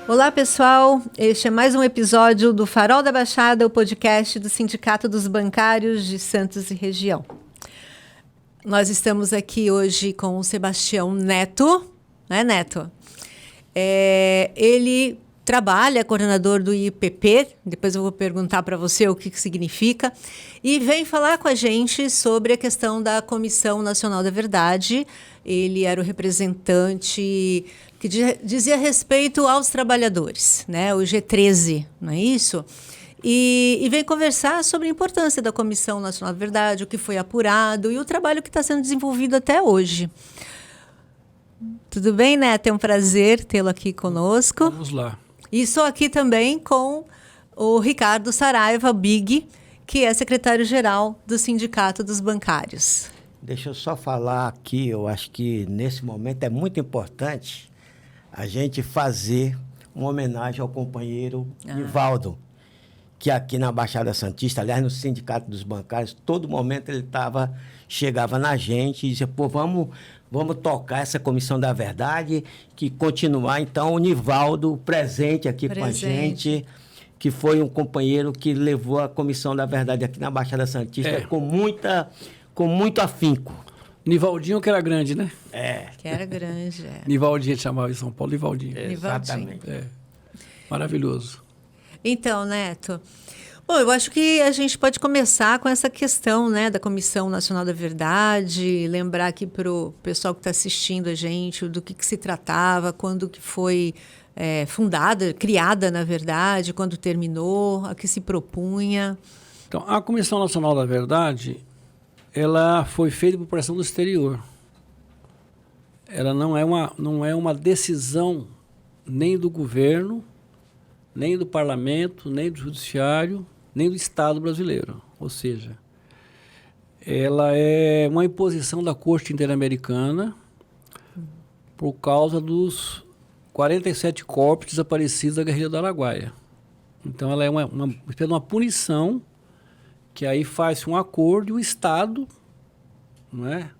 Olá, pessoal. Este é mais um episódio do Farol da Baixada, o podcast do Sindicato dos Bancários de Santos e Região. Nós estamos aqui hoje com o Sebastião Neto, né, Neto? Ele trabalha, coordenador do IPP, depois eu vou perguntar para você o que significa, e vem falar com a gente sobre a questão da Comissão Nacional da Verdade. Ele era o representante que dizia respeito aos trabalhadores, né? O G13, não é isso? E vem conversar sobre a importância da Comissão Nacional da Verdade, o que foi apurado e o trabalho que está sendo desenvolvido até hoje. Tudo bem, Neto? É um prazer tê-lo aqui conosco. Vamos lá. E estou aqui também com o Ricardo Saraiva, Big, que é secretário-geral do Sindicato dos Bancários. Deixa eu só falar aqui, eu acho que nesse momento é muito importante a gente fazer uma homenagem ao companheiro Nivaldo, que aqui na Baixada Santista, aliás, no Sindicato dos Bancários, todo momento ele chegava na gente e dizia, pô, vamos tocar essa Comissão da Verdade, que continuar, então, o Nivaldo presente aqui com a gente, que foi um companheiro que levou a Comissão da Verdade aqui na Baixada Santista com muito afinco. Nivaldinho, que era grande, né? Que era grande, Nivaldinho, ele chamava em São Paulo, Nivaldinho. Exatamente. Maravilhoso. Então, Neto, bom, eu acho que a gente pode começar com essa questão, né, da Comissão Nacional da Verdade, lembrar aqui para o pessoal que está assistindo a gente do que se tratava, quando que foi fundada, criada, na verdade, quando terminou, a que se propunha. Então, a Comissão Nacional da Verdade, ela foi feita por pressão do exterior. Ela não é uma decisão nem do governo, nem do parlamento, nem do judiciário, nem do Estado brasileiro. Ou seja, ela é uma imposição da Corte Interamericana por causa dos 47 corpos desaparecidos da guerrilha do Araguaia. Então, ela é uma punição que aí faz-se um acordo e o Estado, não é?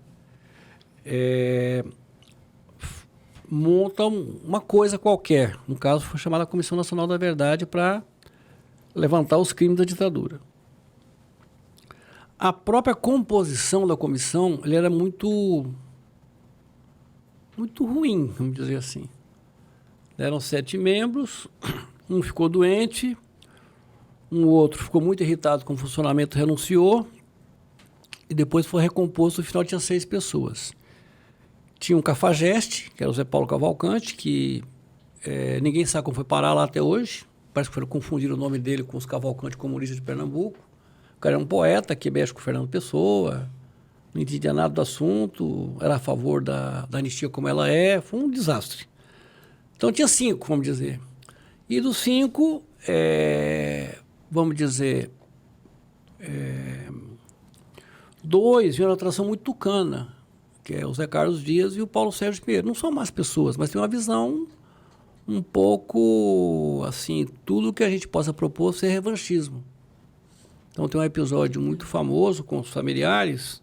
Monta uma coisa qualquer. No caso, foi chamada Comissão Nacional da Verdade para levantar os crimes da ditadura. A própria composição da comissão ele era muito ruim, vamos dizer assim. Eram 7 membros, um ficou doente, um outro ficou muito irritado com o funcionamento, renunciou, e depois foi recomposto, no final tinha 6 pessoas. Tinha um cafajeste, que era o Zé Paulo Cavalcante, que ninguém sabe como foi parar lá até hoje. Parece que foram confundir o nome dele com os Cavalcantes comunistas de Pernambuco. O cara era um poeta que mexe com o Fernando Pessoa, não entendia nada do assunto, era a favor da anistia como ela é, foi um desastre. Então tinha 5, vamos dizer. E dos 5, vamos dizer, 2 vieram uma atração muito tucana, que é o Zé Carlos Dias e o Paulo Sérgio Pinheiro. Não são más pessoas, mas tem uma visão um pouco, assim, tudo que a gente possa propor ser revanchismo. Então tem um episódio muito famoso com os familiares,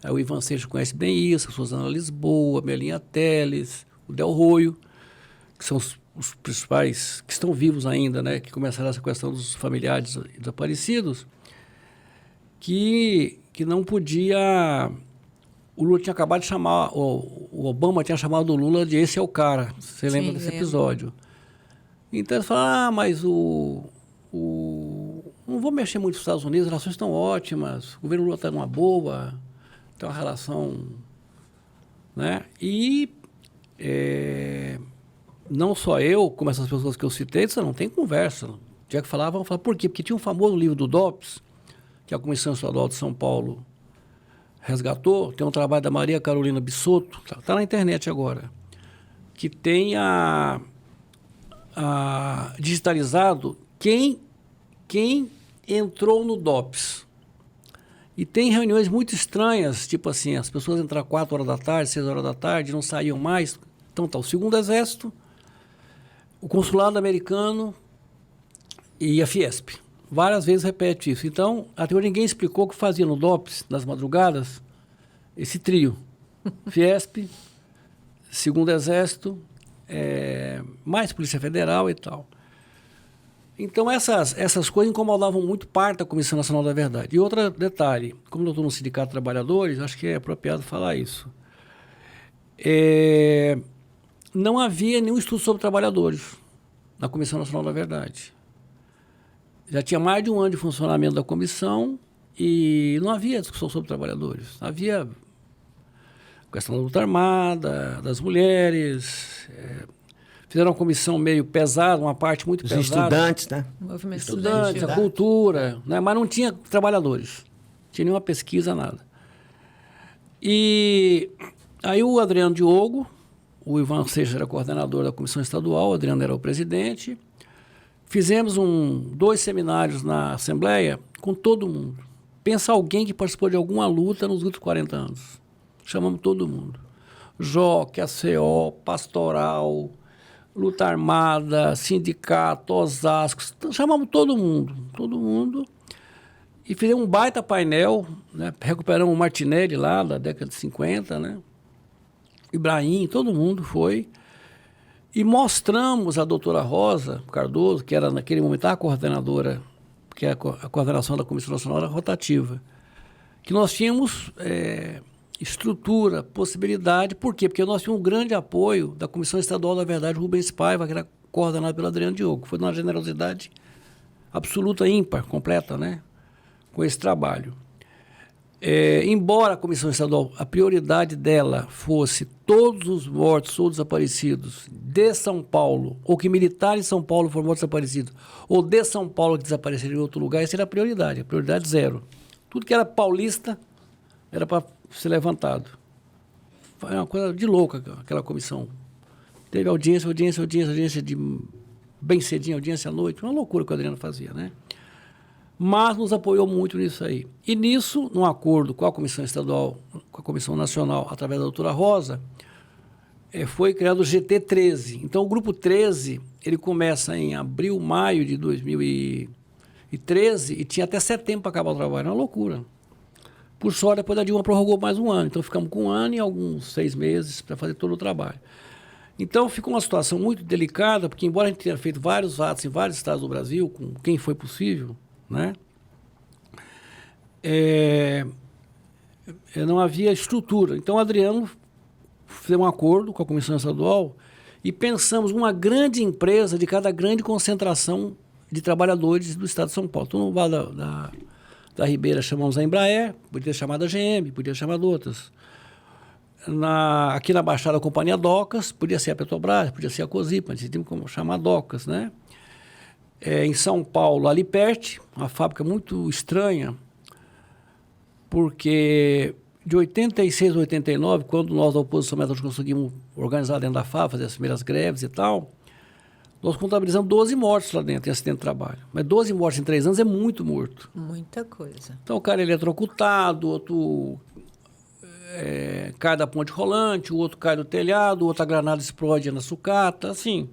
o Ivan Seixas conhece bem isso, a Suzana Lisboa, a Melinha Teles, o Del Roio, que são os principais, que estão vivos ainda, né, que começaram essa questão dos familiares desaparecidos, que não podia... O Lula tinha acabado de chamar, o Obama tinha chamado o Lula de esse é o cara. Você lembra desse episódio? Então eles falaram, mas não vou mexer muito nos Estados Unidos, as relações estão ótimas, o governo Lula está numa boa, tem uma relação... Né? E não só eu, como essas pessoas que eu citei, isso não tem conversa. Tinha que falar, vamos falar por quê? Porque tinha um famoso livro do DOPS, que a Comissão Estadual de São Paulo resgatou, tem um trabalho da Maria Carolina Bissotto, está na internet agora, que tem digitalizado quem entrou no DOPS. E tem reuniões muito estranhas, tipo assim, as pessoas entraram 4 horas da tarde, 6 horas da tarde, não saíam mais. Então tá o Segundo Exército, o Consulado Americano e a Fiesp. Várias vezes repete isso. Então, até hoje ninguém explicou o que fazia no DOPS, nas madrugadas, esse trio. Fiesp, Segundo Exército, mais Polícia Federal e tal. Então, essas coisas incomodavam muito parte da Comissão Nacional da Verdade. E outro detalhe, como eu estou no Sindicato de Trabalhadores, acho que é apropriado falar isso. Não havia nenhum estudo sobre trabalhadores na Comissão Nacional da Verdade. Já tinha mais de um ano de funcionamento da comissão e não havia discussão sobre trabalhadores. Havia questão da luta armada, das mulheres. Fizeram uma comissão meio pesada, uma parte muito pesada. Os estudantes, né? Movimento Estudantes, a cultura, né? Mas não tinha trabalhadores. Não tinha nenhuma pesquisa, nada. E aí o Adriano Diogo, o Ivan Seixas era coordenador da comissão estadual, o Adriano era o presidente. Fizemos 2 seminários na Assembleia com todo mundo. Pensa alguém que participou de alguma luta nos últimos 40 anos. Chamamos todo mundo. JOC, ACO, Pastoral, Luta Armada, Sindicato, Osasco. Chamamos todo mundo. E fizemos um baita painel, né? Recuperamos o Martinelli lá da década de 50, né? Ibrahim, todo mundo foi. E mostramos a doutora Rosa Cardoso, que era naquele momento a coordenadora, porque a coordenação da Comissão Nacional era rotativa, que nós tínhamos estrutura, possibilidade. Por quê? Porque nós tínhamos um grande apoio da Comissão Estadual da Verdade, Rubens Paiva, que era coordenado pelo Adriano Diogo. Foi uma generosidade absoluta, ímpar, completa, né? Com esse trabalho. Embora a Comissão Estadual, a prioridade dela fosse todos os mortos ou desaparecidos de São Paulo, ou que militares em São Paulo foram mortos desaparecidos, ou de São Paulo que desapareceram em outro lugar, essa era a prioridade 0. Tudo que era paulista era para ser levantado. Foi uma coisa de louca aquela comissão. Teve audiência de bem cedinho, audiência à noite, uma loucura que o Adriano fazia, né? Mas nos apoiou muito nisso aí. E nisso, num acordo com a Comissão Estadual, com a Comissão Nacional, através da doutora Rosa, foi criado o GT13. Então, o Grupo 13, ele começa em abril, maio de 2013 e tinha até setembro para acabar o trabalho. Era uma loucura. Por sorte, depois da Dilma prorrogou mais um ano. Então, ficamos com 1 ano e alguns 6 meses para fazer todo o trabalho. Então, ficou uma situação muito delicada, porque embora a gente tenha feito vários atos em vários estados do Brasil, com quem foi possível, né? Não havia estrutura. Então, o Adriano fez um acordo com a Comissão Estadual e pensamos uma grande empresa de cada grande concentração de trabalhadores do estado de São Paulo. Então, no Vale da Ribeira chamamos a Embraer, podia ter chamado a GM, podia ter chamado outras. Aqui na Baixada, a Companhia Docas, podia ser a Petrobras, podia ser a Cosipa, decidimos como chamar Docas, né? Em São Paulo, a Liperti, uma fábrica muito estranha, porque de 86 a 89, quando nós da oposição nós conseguimos organizar dentro da fábrica, fazer as primeiras greves e tal, nós contabilizamos 12 mortes lá dentro em acidente de trabalho. Mas 12 mortes em 3 anos é muito morto. Muita coisa. Então o cara é eletrocutado, outro cai da ponte rolante, o outro cai do telhado, o outro a granada explode na sucata, assim.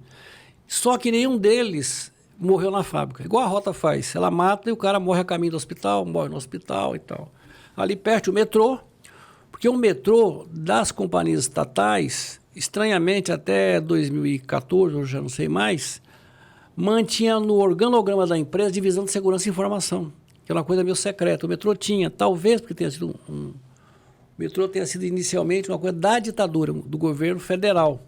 Só que nenhum deles morreu na fábrica. Igual a Rota faz. Ela mata e o cara morre a caminho do hospital, morre no hospital e tal. Ali perto o metrô, porque o metrô das companhias estatais, estranhamente até 2014, eu já não sei mais, mantinha no organograma da empresa divisão de segurança e informação, que é uma coisa meio secreta. O metrô tinha, talvez porque tenha sido o metrô tenha sido inicialmente uma coisa da ditadura, do governo federal.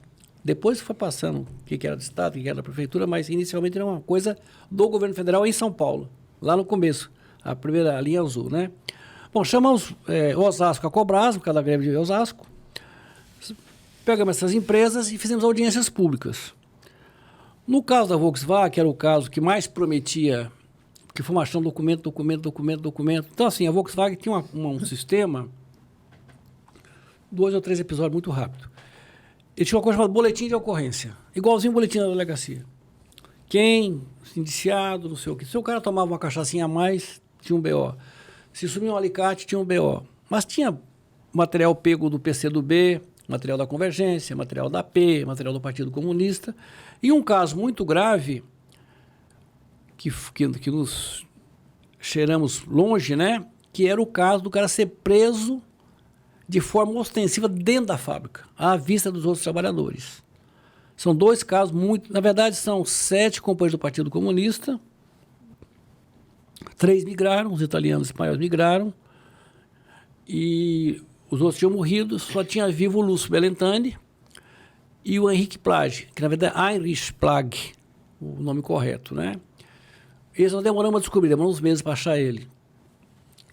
Depois foi passando o que era do Estado, o que era da Prefeitura, mas inicialmente era uma coisa do governo federal em São Paulo, lá no começo, a primeira linha azul, né? Bom, chamamos Osasco a Cobrasa, por causa da greve de Osasco, pegamos essas empresas e fizemos audiências públicas. No caso da Volkswagen, que era o caso que mais prometia, que foi achando documento. Então, assim, a Volkswagen tinha um sistema, 2 ou 3 episódios muito rápido. Ele tinha uma coisa chamada boletim de ocorrência, igualzinho o boletim da delegacia. Quem, indiciado, não sei o quê. Se o cara tomava uma cachaçinha a mais, tinha um BO. Se sumia um alicate, tinha um BO. Mas tinha material pego do PCdoB, material da Convergência, material da AP, material do Partido Comunista. E um caso muito grave, que nos cheiramos longe, né? Que era o caso do cara ser preso de forma ostensiva dentro da fábrica, à vista dos outros trabalhadores. São 2 casos muito... Na verdade, são 7 companheiros do Partido Comunista. 3 migraram, os italianos e espanhóis migraram. E os outros tinham morrido, só tinha vivo o Lúcio Belentani e o Henrique Plage, que na verdade é Heinrich Plage, o nome correto, né? Eles nós demoramos a descobrir, demoramos uns meses para achar ele.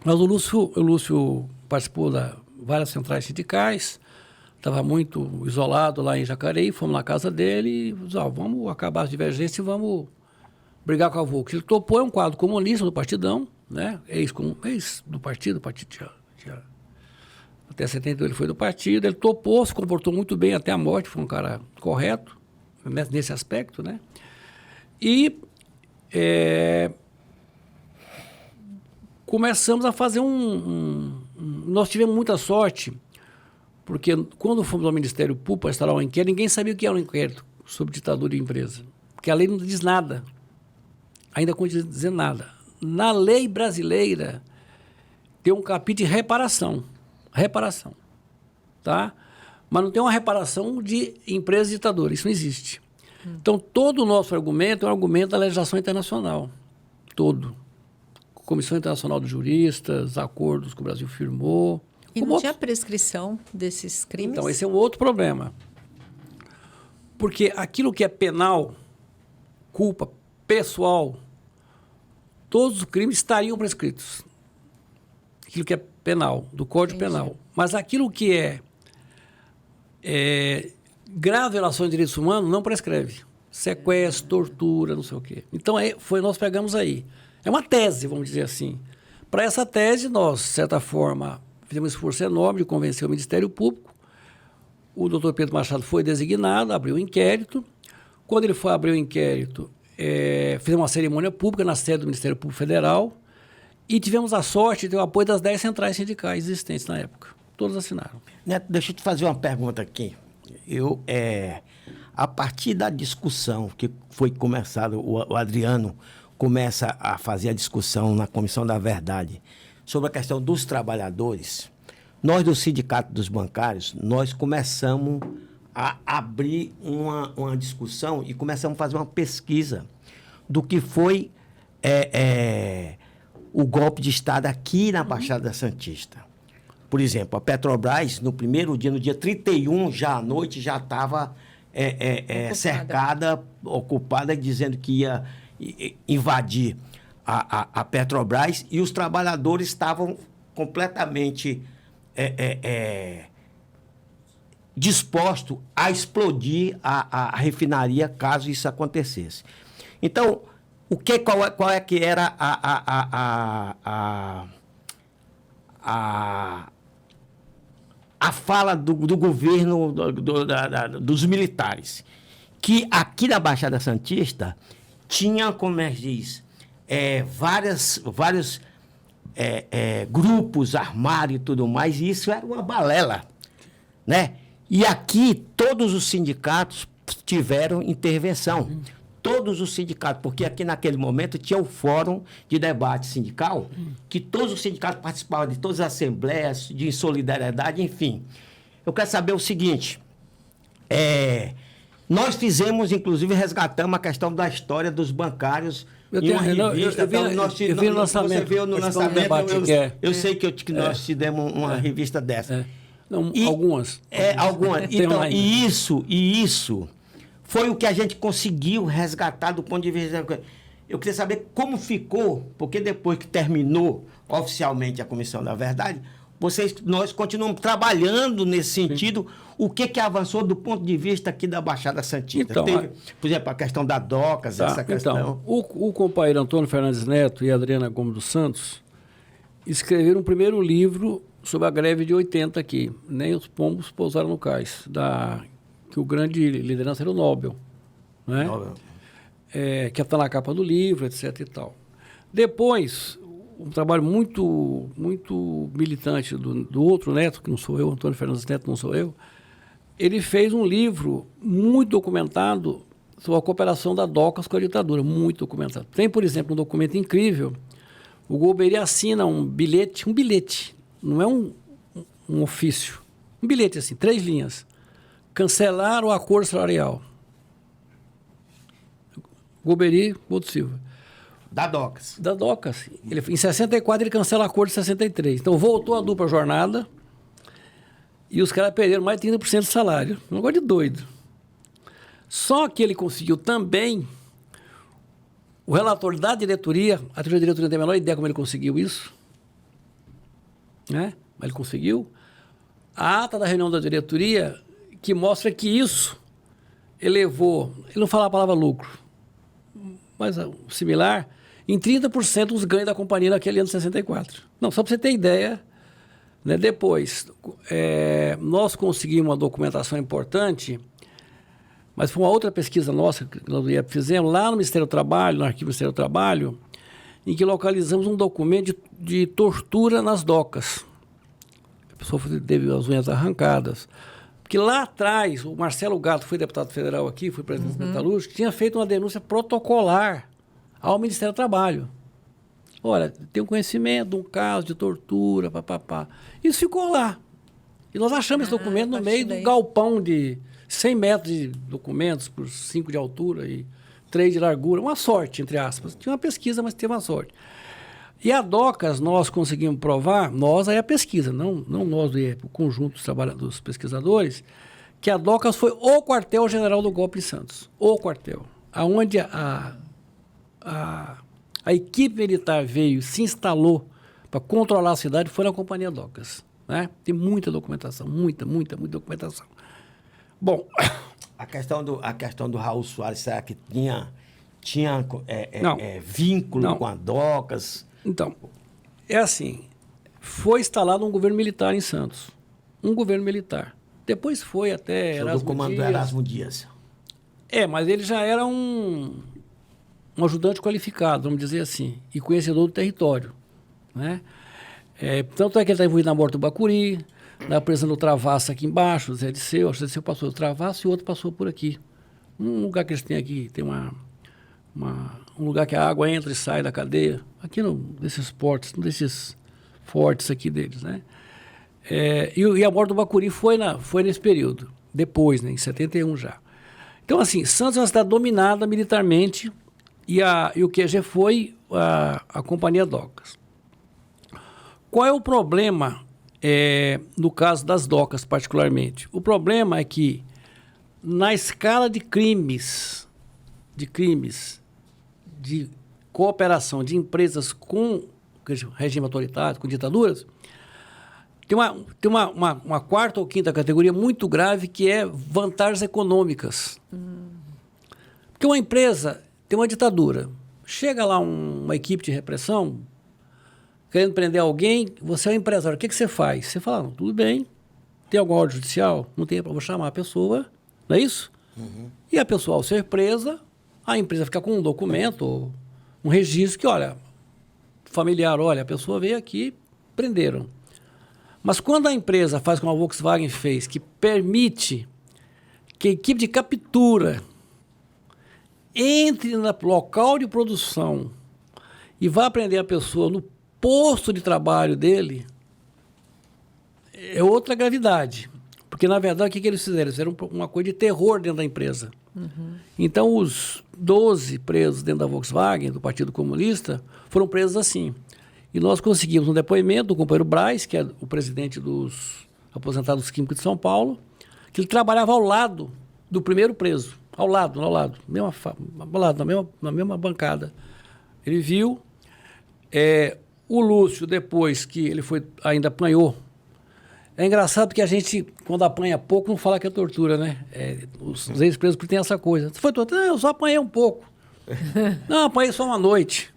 Mas o Lúcio participou de várias centrais sindicais, estava muito isolado lá em Jacareí, fomos na casa dele e disse, vamos acabar as divergências e vamos brigar com a Volks. Ele topou, é um quadro comunista do Partidão, né? Ex do partido, tinha até 72 ele foi do partido, ele topou, se comportou muito bem até a morte, foi um cara correto nesse aspecto, né? E começamos a fazer nós tivemos muita sorte, porque quando fomos ao Ministério Público para instalar um inquérito, ninguém sabia o que era um inquérito sobre ditadura de empresa, porque a lei não diz nada, ainda continua dizendo nada. Na lei brasileira tem um capítulo de reparação, tá? Mas não tem uma reparação de empresa ditadora, isso não existe. Então, todo o nosso argumento é um argumento da legislação internacional, todo. Comissão Internacional dos Juristas, acordos que o Brasil firmou. E não tinha prescrição desses crimes? Então, esse é um outro problema. Porque aquilo que é penal, culpa pessoal, todos os crimes estariam prescritos. Aquilo que é penal, do Código Penal. Mas aquilo que é grave violação de direitos humanos não prescreve. Sequestro, tortura, não sei o quê. Então, nós pegamos aí. É uma tese, vamos dizer assim. Para essa tese, nós, de certa forma, fizemos um esforço enorme de convencer o Ministério Público. O doutor Pedro Machado foi designado, abriu o inquérito. Quando ele foi abrir o inquérito, fizemos uma cerimônia pública na sede do Ministério Público Federal e tivemos a sorte de ter o apoio das 10 centrais sindicais existentes na época. Todos assinaram. Neto, deixa eu te fazer uma pergunta aqui. A partir da discussão que foi começada, o Adriano começa a fazer a discussão na Comissão da Verdade sobre a questão dos trabalhadores, nós do Sindicato dos Bancários, nós começamos a abrir uma discussão e começamos a fazer uma pesquisa do que foi o golpe de Estado aqui na Baixada Santista. Por exemplo, a Petrobras, no primeiro dia, no dia 31, já à noite, já estava cercada, ocupada, dizendo que ia invadir a Petrobras e os trabalhadores estavam completamente dispostos a explodir a refinaria caso isso acontecesse. Então, qual é que era a fala do governo, dos militares? Que aqui na Baixada Santista tinha, como é que diz, vários grupos armados e tudo mais, e isso era uma balela, né? E aqui todos os sindicatos tiveram intervenção. Todos os sindicatos, porque aqui naquele momento tinha o fórum de debate sindical, que todos os sindicatos participavam de todas as assembleias, de solidariedade, enfim. Eu quero saber o seguinte, nós fizemos, inclusive, resgatamos a questão da história dos bancários em uma revista. Eu vi no lançamento. Você viu no lançamento, eu sei que nós tivemos uma revista dessa. Não, algumas. Algumas. Então, e isso foi o que a gente conseguiu resgatar do ponto de vista... Eu queria saber como ficou, porque depois que terminou oficialmente a Comissão da Verdade, nós continuamos trabalhando nesse sentido. Sim. O que avançou do ponto de vista aqui da Baixada Santista? Então, por exemplo, a questão da DOCAS, essa questão... Então, o companheiro Antônio Fernandes Neto e a Adriana Gomes dos Santos escreveram um primeiro livro sobre a greve de 80 aqui. Nem os pombos pousaram no cais, que o grande liderança era o Nobel, né? Nobel. Que está na capa do livro, etc. e tal. Depois, um trabalho muito, muito militante do outro neto, que não sou eu, Antônio Fernandes Neto, não sou eu, ele fez um livro muito documentado sobre a cooperação da DOCAS com a ditadura, muito documentado. Tem, por exemplo, um documento incrível, o Golbery assina um bilhete, não é um ofício, um bilhete assim, 3 linhas, cancelar o acordo salarial. Golbery, Boto Silva. Da Docas. Da Docas. Em 64 ele cancela o acordo de 63. Então voltou a dupla jornada e os caras perderam mais de 30% de salário. Um negócio de doido. Só que ele conseguiu também, o relator da diretoria, a diretoria não tem a menor ideia como ele conseguiu isso, né? Mas ele conseguiu. A ata da reunião da diretoria que mostra que isso elevou, ele não fala a palavra lucro, mas similar, em 30% os ganhos da companhia naquele ano de 64. Não, só para você ter ideia, né? Depois, nós conseguimos uma documentação importante, mas foi uma outra pesquisa nossa que nós fizemos lá no Ministério do Trabalho, no arquivo do Ministério do Trabalho, em que localizamos um documento de tortura nas docas. A pessoa teve as unhas arrancadas. Porque lá atrás, o Marcelo Gato, foi deputado federal aqui, foi presidente do Metalúrgico, tinha feito uma denúncia protocolar ao Ministério do Trabalho. Olha, tem um conhecimento de um caso de tortura, papapá. Isso ficou lá. E nós achamos esse documento no meio do galpão de 100 metros de documentos por 5 de altura e 3 de largura. Uma sorte, entre aspas. Tinha uma pesquisa, mas teve uma sorte. E a Docas, nós conseguimos provar, nós aí a pesquisa, não nós, o conjunto dos pesquisadores, que a Docas foi o quartel-general do golpe em Santos. O quartel. Onde a equipe militar veio, se instalou para controlar a cidade, foi na Companhia Docas. Né? Tem muita documentação, muita documentação. Bom, a questão do Raul Soares, será que tinha vínculo com a Docas? Então, é assim, foi instalado um governo militar em Santos. Um governo militar. Depois foi até Erasmo Dias. Do comando Erasmo Dias. Mas ele já era um ajudante qualificado, vamos dizer assim, e conhecedor do território. Né? Tanto é que ele está envolvido na morte do Bacuri, na prisão do Travasso aqui embaixo, Zé Disseu. O Zé Disseu passou do Travasso e o outro passou por aqui. Um lugar que eles têm aqui, tem um lugar que a água entra e sai da cadeia. Aqui desses portos, desses fortes aqui deles, né? E a morte do Bacuri foi nesse período. Depois, né? Em 71 já. Então, assim, Santos é uma cidade dominada militarmente e o QG foi a Companhia Docas. Qual é o problema no caso das Docas, particularmente? O problema é que, na escala de crimes de cooperação de empresas com regime autoritário, com ditaduras, tem uma quarta ou quinta categoria muito grave, que é vantagens econômicas. Porque uma empresa tem uma ditadura, chega lá uma equipe de repressão querendo prender alguém, você é um empresário, o que você faz? Você fala, tudo bem, tem alguma ordem judicial? Não tem, vou chamar a pessoa, não é isso? E a pessoa, ao ser presa, a empresa fica com um documento, um registro que, olha, familiar, olha, a pessoa veio aqui, prenderam. Mas quando a empresa faz como a Volkswagen fez, que permite que a equipe de captura entre no local de produção e vá prender a pessoa no posto de trabalho dele, é outra gravidade. Porque, na verdade, o que eles fizeram? Eles fizeram uma coisa de terror dentro da empresa. Então, os 12 presos dentro da Volkswagen, do Partido Comunista, foram presos assim. E nós conseguimos um depoimento do companheiro Braz, que é o presidente dos aposentados químicos de São Paulo, que ele trabalhava ao lado do primeiro preso. Ao lado, na mesma bancada. Ele viu. O Lúcio, depois que ele ainda apanhou. É engraçado porque a gente, quando apanha pouco, não fala que é tortura, né? Os ex-presos têm essa coisa. Você foi tortura? Não, eu só apanhei um pouco. Não, apanhei só uma noite.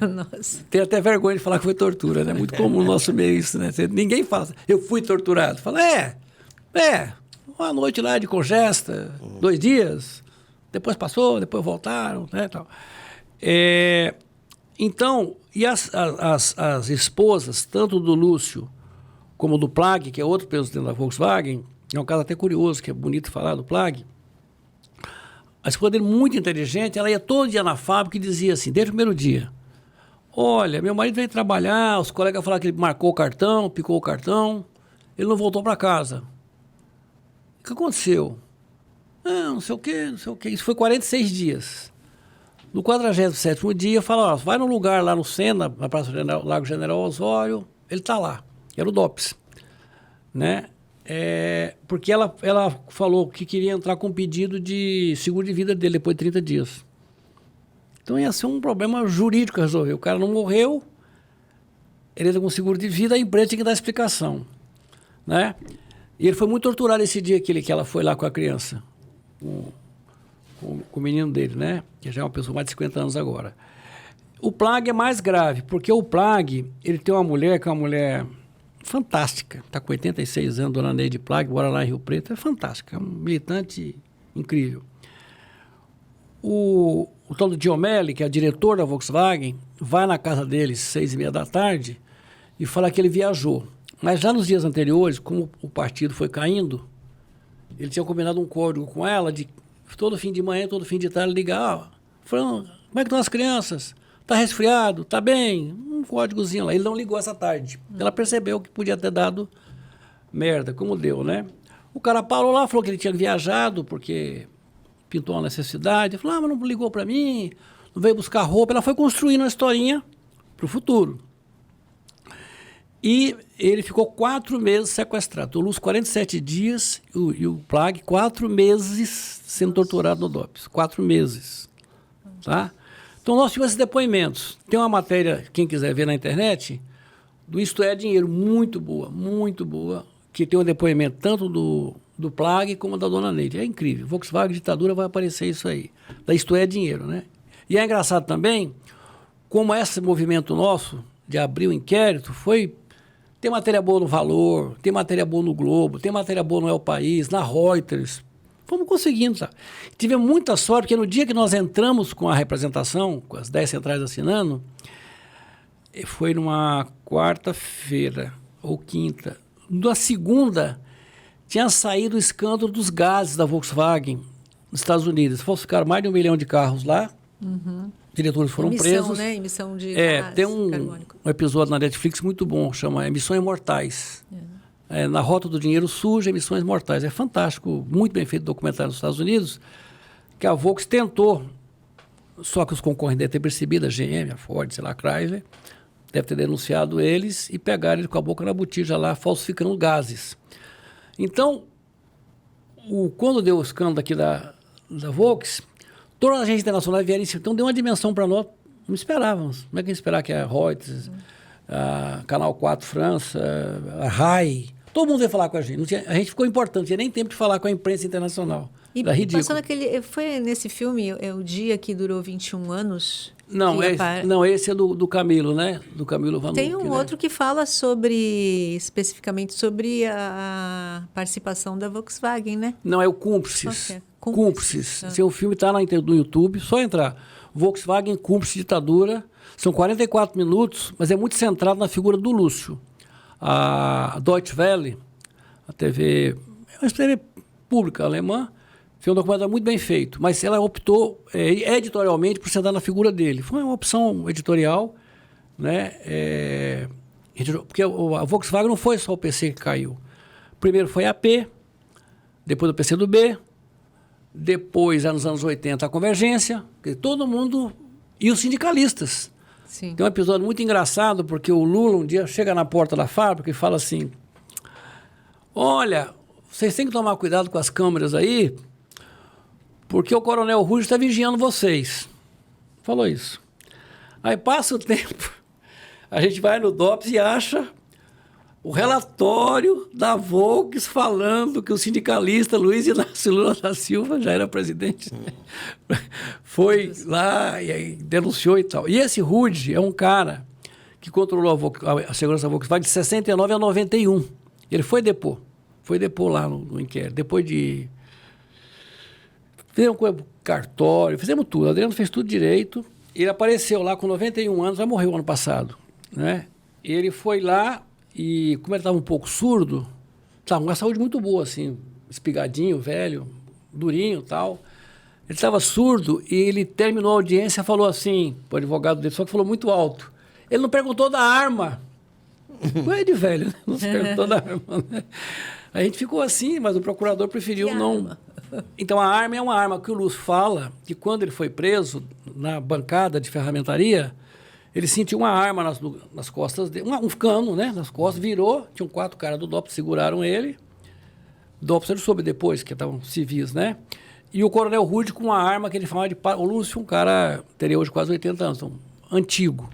Nossa. Tem até vergonha de falar que foi tortura, né? Muito comum no nosso meio isso, né? Ninguém fala, eu fui torturado. Fala, uma noite lá de congesta, 2 dias, depois passou, depois voltaram, né? Tal. Então, e as esposas, tanto do Lúcio como do Plag, que é outro presidente da Volkswagen, é um caso até curioso, que é bonito falar do Plag. A esposa dele, muito inteligente, ela ia todo dia na fábrica e dizia assim, desde o primeiro dia, olha, meu marido veio trabalhar, os colegas falaram que ele marcou o cartão, picou o cartão, ele não voltou para casa. O que aconteceu? Não sei o quê. Isso foi 46 dias. No 47º dia, fala, ó, vai no lugar lá no Sena, na Praça Largo General Osório, ele está lá. Era o DOPS, né? Porque ela falou que queria entrar com pedido de seguro de vida dele depois de 30 dias. Então ia ser um problema jurídico a resolver. O cara não morreu, ele entra com seguro de vida, a empresa tinha que dar explicação, né? E ele foi muito torturado esse dia que ela foi lá com a criança, com o menino dele, né? Que já é uma pessoa mais de 50 anos agora. O Plag é mais grave, porque o Plag, ele tem uma mulher que é uma mulher fantástica, está com 86 anos, dona Neide Plag, mora lá em Rio Preto, é fantástica, é um militante incrível. O tal do Giomelli, que é o diretor da Volkswagen, vai na casa deles 6h30 da tarde e fala que ele viajou. Mas já nos dias anteriores, como o partido foi caindo, ele tinha combinado um código com ela de todo fim de manhã, todo fim de tarde, ligar, falando, como é que estão as crianças? Está resfriado? Está bem? Um códigozinho lá. Ele não ligou essa tarde. Ela percebeu que podia ter dado merda, como deu, né? O cara parou lá, falou que ele tinha viajado, porque pintou uma necessidade. Falou, mas não ligou para mim, não veio buscar roupa. Ela foi construindo uma historinha para o futuro. E ele ficou 4 meses sequestrado. O Lúcio, 47 dias, e o Plag, 4 meses sendo torturado no DOPS. 4 meses. Tá? Então, nós tivemos esses depoimentos. Tem uma matéria, quem quiser ver na internet, do Isto é Dinheiro, muito boa, que tem um depoimento tanto do Plag como da dona Neide. É incrível. Volkswagen Ditadura vai aparecer isso aí. Da Isto é Dinheiro, né? E é engraçado também como esse movimento nosso de abrir o inquérito foi... Tem matéria boa no Valor, tem matéria boa no Globo, tem matéria boa no El País, na Reuters. Fomos conseguindo, sabe? Tivemos muita sorte, porque no dia que nós entramos com a representação, com as 10 centrais assinando, foi numa quarta-feira ou quinta. Na segunda, tinha saído o escândalo dos gases da Volkswagen nos Estados Unidos. Falsificaram mais de 1 milhão de carros lá. Diretores foram presos. Né? Emissão de gás tem um episódio na Netflix muito bom, chama Emissões Mortais. Na Rota do Dinheiro Sujo, Emissões Mortais. É fantástico, muito bem feito documentário nos Estados Unidos, que a Volks tentou, só que os concorrentes devem ter percebido, a GM, a Ford, sei lá, a Chrysler, deve ter denunciado eles e pegaram ele com a boca na botija lá, falsificando gases. Então, quando deu o escândalo aqui da Volks, todas as agências internacionais vieram em cima. Então, deu uma dimensão para nós, não esperávamos. Como é que ia esperar que a Reuters, a Canal 4 França, a RAI, todo mundo veio falar com a gente. A gente ficou importante, não tinha nem tempo de falar com a imprensa internacional. Era ridículo. Foi nesse filme, o dia que durou 21 anos? Não, esse é do Camilo, né? Do Camilo Vanucci. Tem um outro que fala especificamente sobre a participação da Volkswagen, né? Não, é o Cúmplices. Cúmplices. Esse é um filme, está no YouTube, só entrar. Volkswagen Cúmplice Ditadura. São 44 minutos, mas é muito centrado na figura do Lúcio. A Deutsche Welle, a TV, é uma TV pública alemã, foi um documentário muito bem feito, mas ela optou editorialmente por sentar na figura dele. Foi uma opção editorial, né? Porque a Volkswagen não foi só o PC que caiu. Primeiro foi a AP, depois o PCdoB, depois, nos anos 80, a Convergência, todo mundo, e os sindicalistas. Sim. Tem um episódio muito engraçado, porque o Lula um dia chega na porta da fábrica e fala assim, olha, vocês têm que tomar cuidado com as câmeras aí, porque o Coronel Ruge está vigiando vocês. Falou isso. Aí passa o tempo, a gente vai no DOPS e acha o relatório da Volks falando que o sindicalista Luiz Inácio Lula da Silva, já era presidente, foi lá e aí denunciou e tal. E esse Ruge é um cara que controlou a segurança da Volkswagen de 69 a 91. Ele foi depor lá no inquérito, depois de... Fizemos cartório, fizemos tudo, o Adriano fez tudo direito, ele apareceu lá com 91 anos, já morreu ano passado, né? Ele foi lá e, como ele estava um pouco surdo, estava com uma saúde muito boa, assim, espigadinho, velho, durinho e tal. Ele estava surdo e ele terminou a audiência e falou assim, o advogado dele, só que falou muito alto. Ele não perguntou da arma. Coisa de velho, né? Não se perguntou da arma, né? A gente ficou assim, mas o procurador preferiu Que não... arma? Então, a arma é uma arma que o Lúcio fala que quando ele foi preso na bancada de ferramentaria, ele sentiu uma arma nas costas dele, um cano, né, nas costas, virou, tinham 4 caras do DOPS, seguraram ele. DOPS ele soube depois, que estavam civis, né? E o Coronel Rude com uma arma que ele falava de... O Lúcio, um cara, teria hoje quase 80 anos, então, antigo.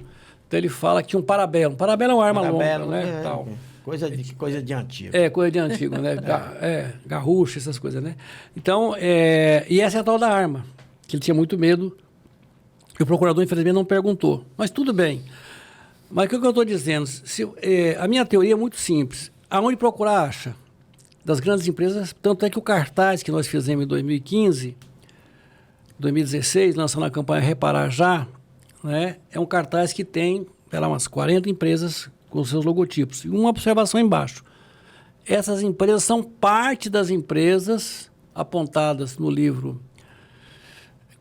Então, ele fala que tinha um parabelo. Parabelo é uma arma longa, né? Tal. Coisa de antigo. Coisa de antigo, né? Garrucha, essas coisas, né? Então, e essa é a tal da arma, que ele tinha muito medo. E o procurador, infelizmente, não perguntou. Mas tudo bem. Mas o que eu estou dizendo? A minha teoria é muito simples. Aonde procurar acha? Das grandes empresas, tanto é que o cartaz que nós fizemos em 2015, 2016, lançando a campanha Reparar Já, né? É um cartaz que tem, umas 40 empresas com seus logotipos. E uma observação embaixo. Essas empresas são parte das empresas apontadas no livro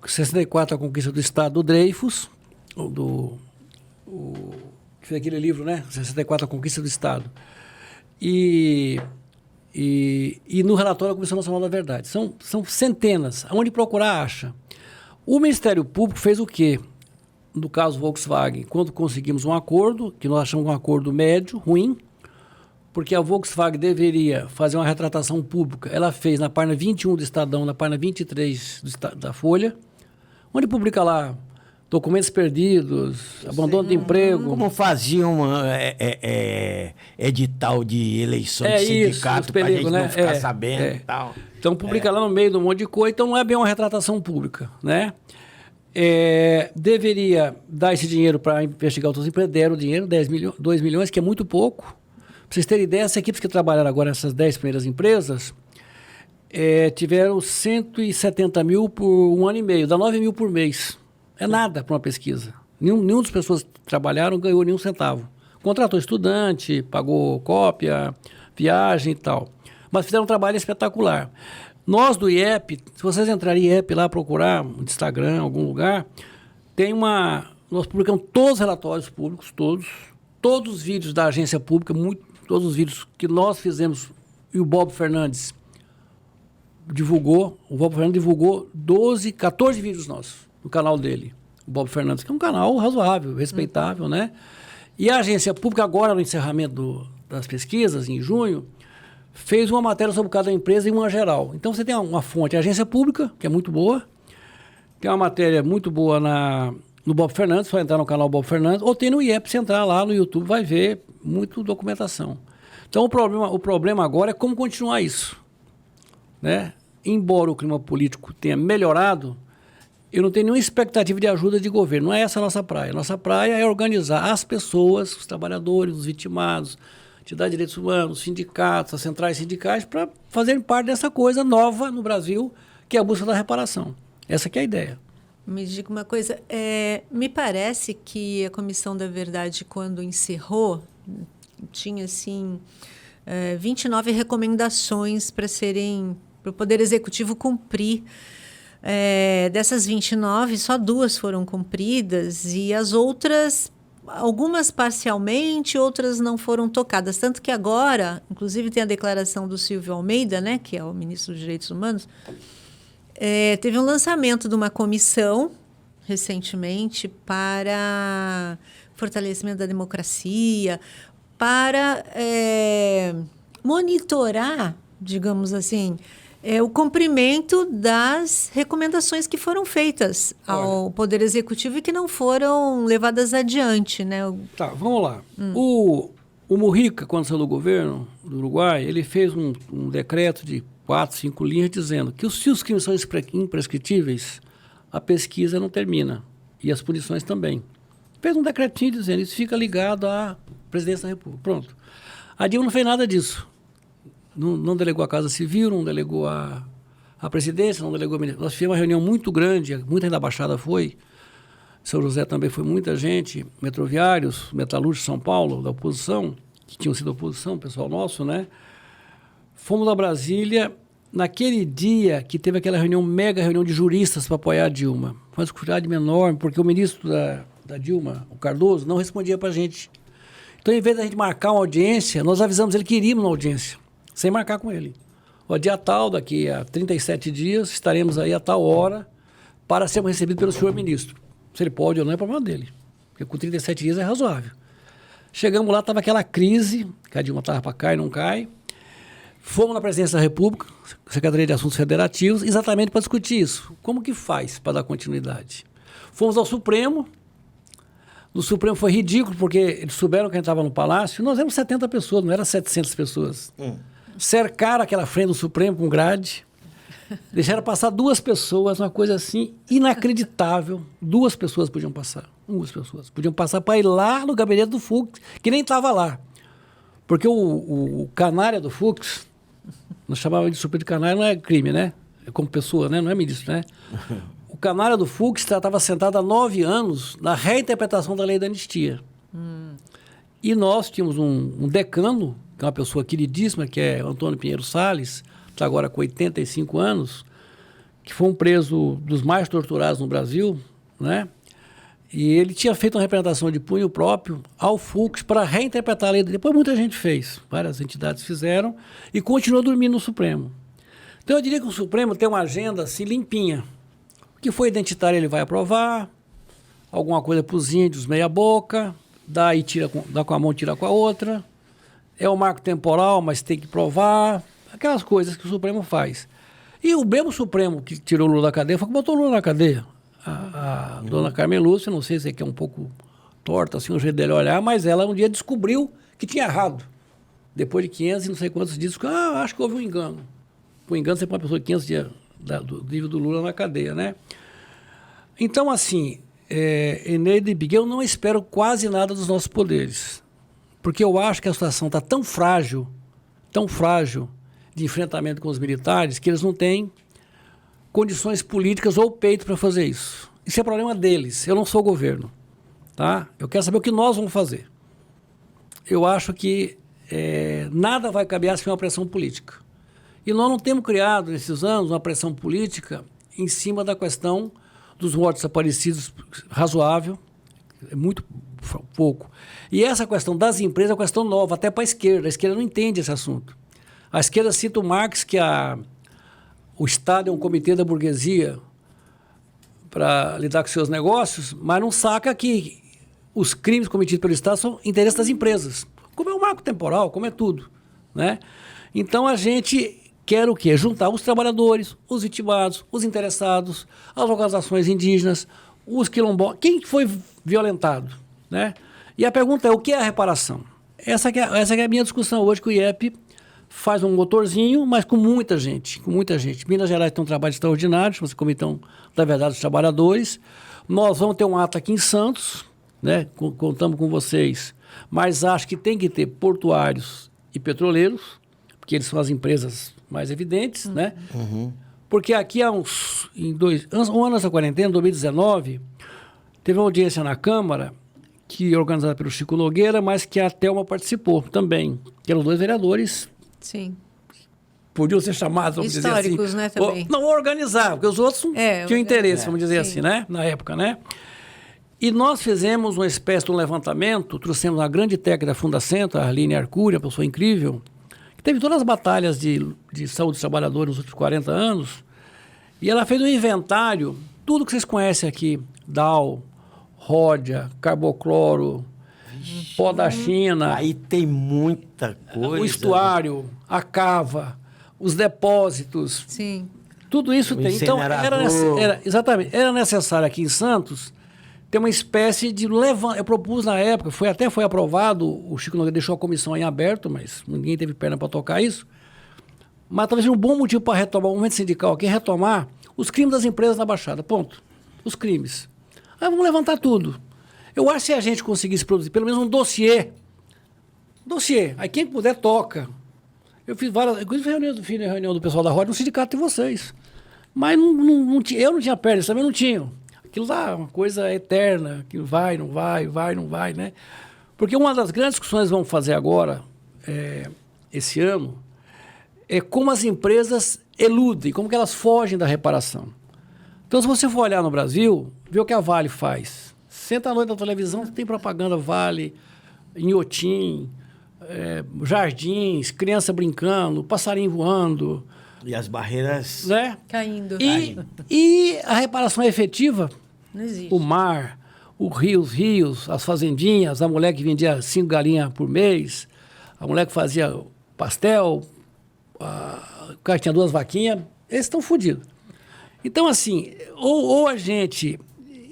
64, A Conquista do Estado, do Dreyfus, que fez aquele livro, né? 64, A Conquista do Estado. E no relatório da Comissão Nacional da Verdade. São centenas. Aonde procurar, acha. O Ministério Público fez o quê? No caso Volkswagen, quando conseguimos um acordo, que nós achamos um acordo médio, ruim, porque a Volkswagen deveria fazer uma retratação pública. Ela fez na página 21 do Estadão, na página 23 da Folha, onde publica lá documentos perdidos, abandono de emprego. Como faziam edital de eleições de sindicato para a gente não ficar sabendo e tal. Então publica lá no meio de um monte de coisa, então não é bem uma retratação pública, né? Deveria dar esse dinheiro para investigar outras empresas, deram o dinheiro, 2 milhões, que é muito pouco. Para vocês terem ideia, essas equipes que trabalharam agora nessas 10 primeiras empresas tiveram 170 mil por 1 ano e meio, dá 9 mil por mês. É nada para uma pesquisa. Nenhuma das pessoas que trabalharam ganhou nenhum centavo. Contratou estudante, pagou cópia, viagem e tal. Mas fizeram um trabalho espetacular. Nós do IEP, se vocês entrarem em IEP lá, procurar no Instagram, algum lugar, nós publicamos todos os relatórios públicos, todos os vídeos da agência pública, todos os vídeos que nós fizemos, e o Bob Fernandes divulgou, 14 vídeos nossos no canal dele, o Bob Fernandes, que é um canal razoável, respeitável, né? E a agência pública, agora no encerramento das pesquisas, em junho, fez uma matéria sobre cada empresa e uma geral. Então, você tem uma fonte, a agência pública, que é muito boa, tem uma matéria muito boa no Bob Fernandes, só entrar no canal Bob Fernandes, ou tem no IEP, você entrar lá no YouTube, vai ver muita documentação. Então, o problema agora é como continuar isso, né? Embora o clima político tenha melhorado, eu não tenho nenhuma expectativa de ajuda de governo. Não é essa a nossa praia. Nossa praia é organizar as pessoas, os trabalhadores, os vitimados, entidades de direitos humanos, sindicatos, as centrais sindicais, para fazerem parte dessa coisa nova no Brasil, que é a busca da reparação. Essa que é a ideia. Me diga uma coisa, me parece que a Comissão da Verdade, quando encerrou, tinha, assim, 29 recomendações para o Poder Executivo cumprir. Dessas 29, só 2 foram cumpridas e as outras, algumas parcialmente, outras não foram tocadas. Tanto que agora, inclusive tem a declaração do Silvio Almeida, né, que é o ministro dos Direitos Humanos, teve um lançamento de uma comissão recentemente para fortalecimento da democracia, para monitorar, digamos assim, o cumprimento das recomendações que foram feitas ao Poder Executivo e que não foram levadas adiante, né? Tá, vamos lá. O Mujica, quando saiu do governo do Uruguai, ele fez um decreto de 4, 5 linhas dizendo que se os crimes são imprescritíveis, a pesquisa não termina e as punições também. Fez um decretinho dizendo isso fica ligado à presidência da República. Pronto. A Dilma não fez nada disso. Não delegou a Casa Civil, não delegou a presidência, não delegou a ministra. Nós fizemos uma reunião muito grande, muita gente da Baixada foi, São José também foi muita gente, metroviários, metalúrgicos de São Paulo, da oposição, que tinham sido oposição, pessoal nosso, né? Fomos a Brasília, naquele dia que teve aquela reunião, mega reunião de juristas para apoiar a Dilma. Foi uma dificuldade enorme, porque o ministro da Dilma, o Cardoso, não respondia para a gente. Então, em vez da gente marcar uma audiência, nós avisamos ele que iríamos na audiência. sem marcar com ele. O dia tal, daqui a 37 dias, estaremos aí a tal hora para sermos recebidos pelo senhor ministro. Se ele pode ou não é problema dele, porque com 37 dias é razoável. Chegamos lá, estava aquela crise, que a Dilma estava para cair, não cai. Fomos na Presidência da República, Secretaria de Assuntos Federativos, exatamente para discutir isso. Como que faz para dar continuidade? Fomos ao Supremo. No Supremo foi ridículo, porque eles souberam que a gente estava no Palácio. Nós éramos 70 pessoas, não eram 700 pessoas. Cercaram aquela frente do Supremo com grade. Deixaram passar 2 pessoas, uma coisa assim inacreditável. 2 pessoas podiam passar. 2 pessoas. Podiam passar para ir lá no gabinete do Fux, que nem estava lá. Porque o canária do Fux, nós chamávamos de Supremo de canária, não é crime, né? É como pessoa, né? Não é ministro, né? O canária do Fux estava sentado há 9 anos na reinterpretação da lei da anistia. E nós tínhamos um decano, que é uma pessoa queridíssima, que é Antônio Pinheiro Salles, está agora com 85 anos, que foi um preso dos mais torturados no Brasil, né? E ele tinha feito uma representação de punho próprio ao Fux para reinterpretar a lei. Depois muita gente fez, várias entidades fizeram, e continuou dormindo no Supremo. Então eu diria que o Supremo tem uma agenda assim limpinha. O que for identitário ele vai aprovar, alguma coisa para os índios meia boca, dá com a mão e tira com a outra. É o marco temporal, mas tem que provar. Aquelas coisas que o Supremo faz. E o mesmo Supremo que tirou o Lula da cadeia foi que botou o Lula na cadeia. A dona Carmen Lúcia, não sei se é que é um pouco torta assim, o jeito dele olhar, mas ela um dia descobriu que tinha errado. Depois de 500 e não sei quantos dias, acho que houve um engano. O engano você põe uma pessoa de 500 dias do nível do Lula na cadeia, né? Então, assim, Eneida e Biguel, eu não espero quase nada dos nossos poderes. Porque eu acho que a situação está tão frágil de enfrentamento com os militares, que eles não têm condições políticas ou peito para fazer isso. Isso é problema deles, eu não sou o governo. Tá? Eu quero saber o que nós vamos fazer. Eu acho que nada vai caber sem uma pressão política. E nós não temos criado, nesses anos, uma pressão política em cima da questão dos mortos desaparecidos razoável, é muito pouco. E essa questão das empresas é uma questão nova, até para a esquerda não entende esse assunto. A esquerda cita o Marx, que o Estado é um comitê da burguesia para lidar com seus negócios, mas não saca que os crimes cometidos pelo Estado são interesse das empresas, como é o marco temporal, como é tudo, né? Então a gente quer o quê? Juntar os trabalhadores, os vitimados, os interessados, as organizações indígenas, os quilombolas, quem foi violentado, né? E a pergunta é, o que é a reparação? Essa que é a minha discussão hoje, que o IEP faz um motorzinho, mas com muita gente, Minas Gerais tem um trabalho extraordinário, chama-se Comitão da Verdade dos Trabalhadores. Nós vamos ter um ato aqui em Santos, né? Contamos com vocês, mas acho que tem que ter portuários e petroleiros, porque eles são as empresas mais evidentes, né? Porque aqui há um ano antes da quarentena, em 2019, teve uma audiência na Câmara, que é organizada pelo Chico Nogueira, mas que a Thelma participou também, que eram 2 vereadores. Sim. Podiam ser chamados, vamos dizer assim. Históricos, né, também. Não organizar, porque os outros tinham interesse, vamos dizer assim, né? Na época, né? E nós fizemos uma espécie de um levantamento, trouxemos uma grande técnica da Fundacentro, a Arline Arcuri, uma pessoa incrível, que teve todas as batalhas de saúde dos trabalhadores nos últimos 40 anos, e ela fez um inventário, tudo que vocês conhecem aqui, DAO, Ródia, carbocloro, pó da China. Aí tem muita coisa. O estuário, a cava, os depósitos. Sim. Tudo isso tem. Então, exatamente, era necessário aqui em Santos ter uma espécie de eu propus na época, foi aprovado, o Chico Nogueira deixou a comissão em aberto, mas ninguém teve perna para tocar isso. Mas talvez um bom motivo para retomar o movimento sindical aqui é retomar os crimes das empresas na Baixada. Ponto. Os crimes. Aí vamos levantar tudo. Eu acho que se a gente conseguisse produzir pelo menos um dossiê, aí quem puder toca. Eu fiz várias, inclusive fiz reunião do pessoal da Roda no sindicato de vocês. Mas eu não tinha perna, eles também não tinham. Aquilo lá é uma coisa eterna, que vai, não vai, né? Porque uma das grandes discussões que vamos fazer agora, esse ano, é como as empresas eludem, como que elas fogem da reparação. Então, se você for olhar no Brasil, vê o que a Vale faz. Senta à noite na televisão, tem propaganda Vale, Inhotim, jardins, criança brincando, passarinho voando. E as barreiras... Né? Caindo. E a reparação efetiva, Não existe. o mar, os rios, as fazendinhas, a mulher que vendia 5 galinhas por mês, a mulher que fazia pastel, o cara que tinha 2 vaquinhas, eles estão fodidos. Então, assim, ou a gente...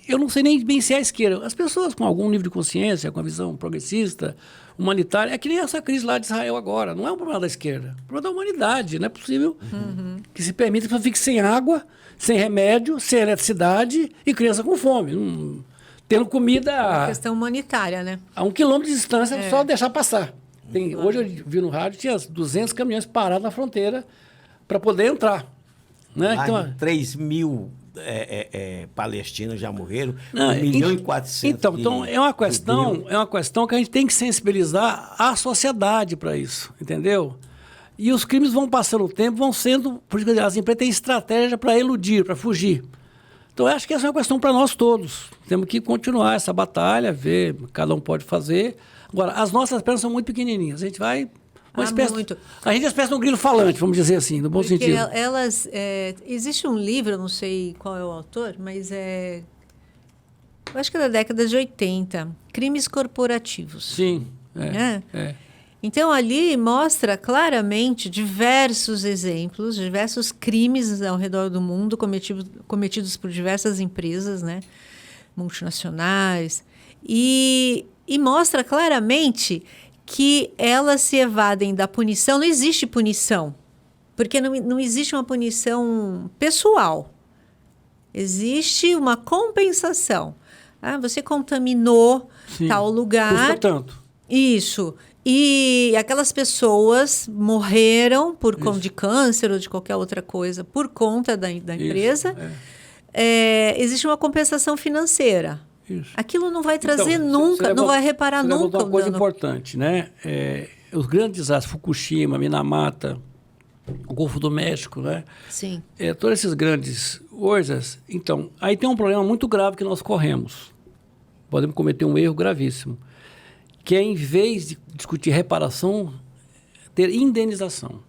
Eu não sei nem bem se é a esquerda. As pessoas com algum nível de consciência, com a visão progressista, humanitária, é que nem essa crise lá de Israel agora. Não é um problema da esquerda, é um problema da humanidade. Não é possível que se permita que a pessoa fique sem água, sem remédio, sem eletricidade e criança com fome. Tendo comida... É uma questão humanitária, né? A 1 quilômetro de distância, só deixar passar. Hoje eu vi no rádio, tinha 200 caminhões parados na fronteira para poder entrar. Né? Mais Então, de 3 mil palestinos já morreram, 1.400.000. Então é uma questão que a gente tem que sensibilizar a sociedade para isso, entendeu? E os crimes vão passando o tempo, vão sendo... Por isso que as empresas têm estratégia para eludir, para fugir. Então, eu acho que essa é uma questão para nós todos. Temos que continuar essa batalha, ver, cada um pode fazer. Agora, as nossas pernas são muito pequenininhas. A gente vai... muito. A gente é uma espécie de um grilo falante, vamos dizer assim, no bom Porque sentido. elas... existe um livro, eu não sei qual é o autor, mas eu acho que é da década de 80, Crimes Corporativos. Sim, Então, ali mostra claramente diversos exemplos, diversos crimes ao redor do mundo cometidos por diversas empresas, né, multinacionais, e mostra claramente que elas se evadem da punição. Não existe punição, porque não existe uma punição pessoal. Existe uma compensação. Você contaminou tal lugar. Custa tanto. Isso. E aquelas pessoas morreram por conta de câncer ou de qualquer outra coisa por conta da empresa. Existe uma compensação financeira. Isso. Aquilo não vai trazer nunca, não vai reparar nunca. Uma coisa importante, né? Os grandes desastres, Fukushima, Minamata, o Golfo do México, né? Sim. Todas essas grandes coisas. Então, aí tem um problema muito grave que nós corremos. Podemos cometer um erro gravíssimo. Que é, em vez de discutir reparação, ter indenização.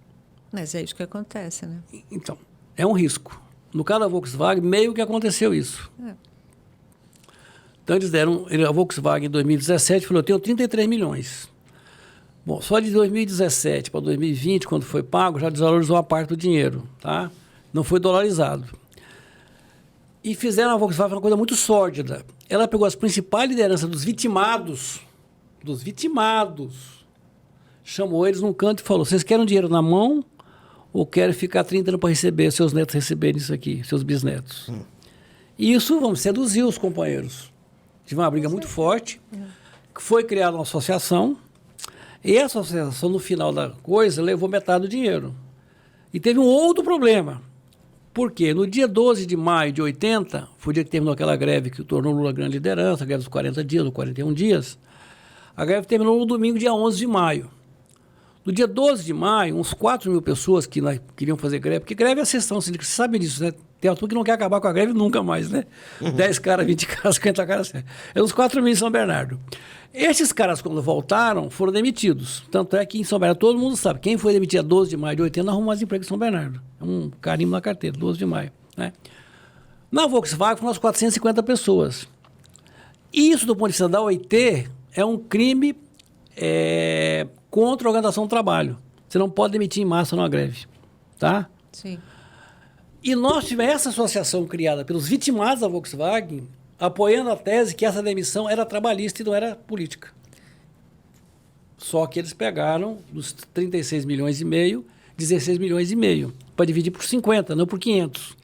Mas é isso que acontece, né? Então, é um risco. No caso da Volkswagen, meio que aconteceu isso. Então, eles deram... A Volkswagen, em 2017, falou, eu tenho 33 milhões. Bom, só de 2017 para 2020, quando foi pago, já desvalorizou uma parte do dinheiro, tá? Não foi dolarizado. E fizeram a Volkswagen uma coisa muito sórdida. Ela pegou as principais lideranças dos vitimados, chamou eles num canto e falou, vocês querem dinheiro na mão ou querem ficar 30 anos para receber, seus netos receberem isso aqui, seus bisnetos? E isso, vamos seduzir os companheiros. Tive uma briga muito forte, que foi criada uma associação, e essa associação, no final da coisa, levou metade do dinheiro. E teve um outro problema. Por quê? No dia 12 de maio de 80, foi o dia que terminou aquela greve que tornou Lula grande liderança, a greve dos 40 dias, ou 41 dias, a greve terminou no domingo, dia 11 de maio. No dia 12 de maio, uns 4 mil pessoas que queriam fazer greve, porque greve é a sessão sindical, você sabe disso, né? Tem autor que não quer acabar com a greve nunca mais, né? 10 caras, 20 caras, 50 caras. É uns 4 mil em São Bernardo. Esses caras, quando voltaram, foram demitidos. Tanto é que em São Bernardo, todo mundo sabe, quem foi demitido a 12 de maio de 80 não arrumou mais emprego em São Bernardo. É um carimbo na carteira, 12 de maio. Né? Na Volkswagen, foram umas 450 pessoas. Isso, do ponto de vista da OIT, é um crime contra a organização do trabalho. Você não pode demitir em massa numa greve. Tá? Sim. E nós tivemos essa associação criada pelos vitimados da Volkswagen, apoiando a tese que essa demissão era trabalhista e não era política. Só que eles pegaram dos 36 milhões e meio, 16 milhões e meio, para dividir por 50, não por 500.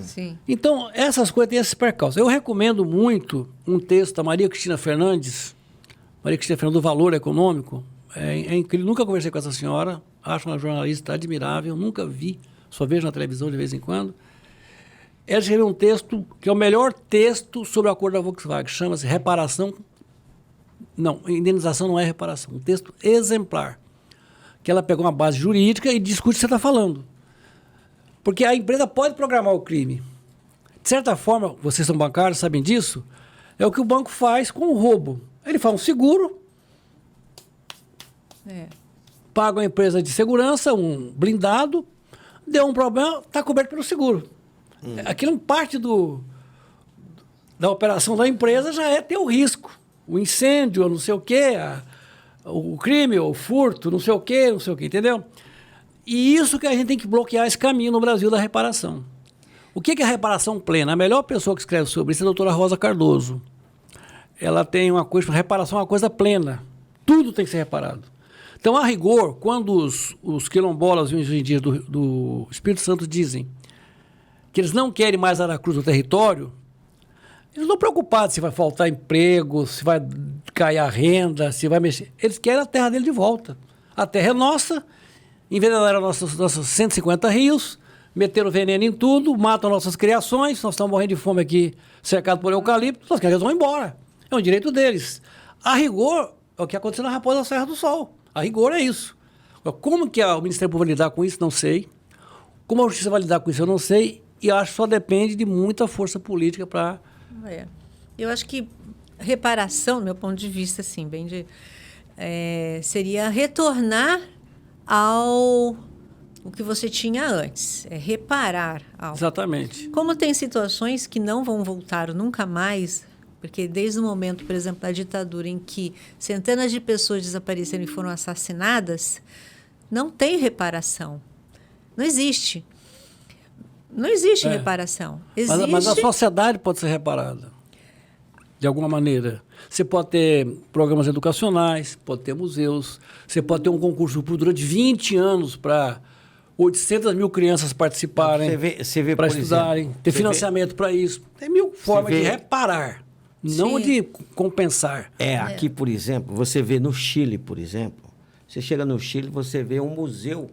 Sim. Então, essas coisas têm esses percalços. Eu recomendo muito um texto da Maria Cristina Fernandes do Valor Econômico. É incrível, nunca conversei com essa senhora, acho uma jornalista admirável, nunca vi, só vejo na televisão de vez em quando. Ela escreveu um texto que é o melhor texto sobre o acordo da Volkswagen, chama-se Reparação. Não, indenização não é reparação, um texto exemplar. Que ela pegou uma base jurídica e discute o que você está falando. Porque a empresa pode programar o crime. De certa forma, vocês são bancários, sabem disso, é o que o banco faz com o roubo. Ele faz um seguro, Paga uma empresa de segurança, um blindado, deu um problema, está coberto pelo seguro. Aquilo é parte da operação da empresa, já é ter o risco. O incêndio, não sei o quê, o crime, o furto, não sei o quê, entendeu? E isso que a gente tem que bloquear esse caminho no Brasil da reparação. O que é a reparação plena? A melhor pessoa que escreve sobre isso é a doutora Rosa Cardoso. Ela tem uma coisa, reparação é uma coisa plena. Tudo tem que ser reparado. Então, a rigor, quando os quilombolas hoje em dia do Espírito Santo dizem que eles não querem mais Aracruz no território, eles não estão preocupados se vai faltar emprego, se vai cair a renda, se vai mexer. Eles querem a terra dele de volta. A terra é nossa, envenenaram nossos 150 rios, meteram veneno em tudo, matam nossas criações, nós estamos morrendo de fome aqui, cercados por eucalipto, nós queremos que eles vão embora. É um direito deles. A rigor, é o que aconteceu na Raposa Serra do Sol. A rigor é isso. Como que o Ministério Público vai lidar com isso, não sei. Como a Justiça vai lidar com isso, eu não sei. E acho que só depende de muita força política para... Eu acho que reparação, do meu ponto de vista, assim, seria retornar ao o que você tinha antes. É reparar algo. Exatamente. Como tem situações que não vão voltar nunca mais, porque desde o momento, por exemplo, da ditadura, em que centenas de pessoas desapareceram e foram assassinadas, não tem reparação. Não existe. Não existe reparação. Existe... Mas a sociedade pode ser reparada, de alguma maneira. Você pode ter programas educacionais, pode ter museus, você pode ter um concurso durante 20 anos para 800 mil crianças participarem, para estudarem, exemplo, ter financiamento para isso. Tem mil formas de reparar, não de compensar. Aqui, por exemplo, você vê no Chile, por exemplo, você chega no Chile, você vê um museu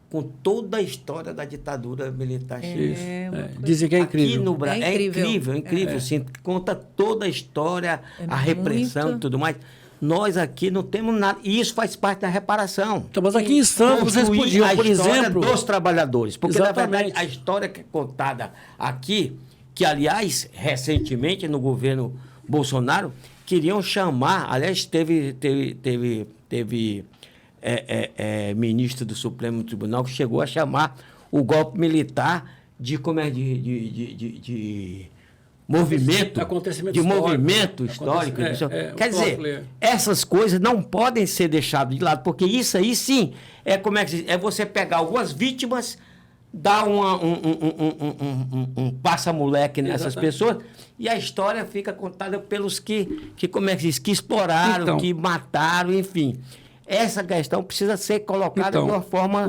com toda a história da ditadura militar chilena. Dizem que é incrível. Aqui no Brasil, é incrível. Sim, conta toda a história, a repressão e tudo mais. Nós aqui não temos nada. E isso faz parte da reparação. Então, mas aqui em Santos, vocês podiam, por exemplo... dos trabalhadores. Porque, Exatamente. na verdade, a história que é contada aqui, que, aliás, recentemente, no governo Bolsonaro, queriam chamar... Aliás, teve ministro do Supremo Tribunal que chegou a chamar o golpe militar de movimento, movimento histórico. Quer dizer, essas coisas não podem ser deixadas de lado, porque isso aí sim é você pegar algumas vítimas, dar um passa-moleque nessas pessoas, e a história fica contada pelos que exploraram, que mataram, enfim. Essa questão precisa ser colocada de uma forma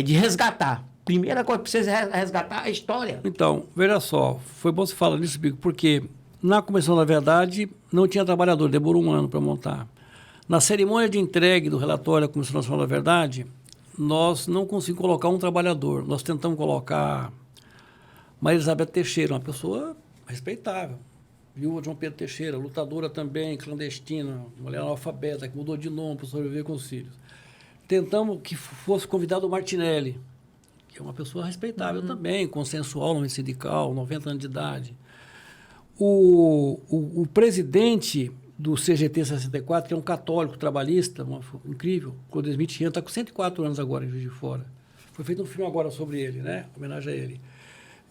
de resgatar. Primeira coisa, precisa resgatar a história. Então, veja só, foi bom você falar nisso, Bico, porque na Comissão da Verdade não tinha trabalhador, demorou um ano para montar. Na cerimônia de entregue do relatório da Comissão Nacional da Verdade, nós não conseguimos colocar um trabalhador. Nós tentamos colocar Maria Elizabeth Teixeira, uma pessoa respeitável. Viúva de João Pedro Teixeira, lutadora também, clandestina, mulher analfabeta, que mudou de nome para sobreviver com os filhos. Tentamos que fosse convidado o Martinelli, que é uma pessoa respeitável também, consensual no meio sindical, 90 anos de idade. O presidente do CGT 64, que é um católico trabalhista, incrível, Clodoir Smith, está com 104 anos agora em Juiz de Fora. Foi feito um filme agora sobre ele, né? Homenagem a ele.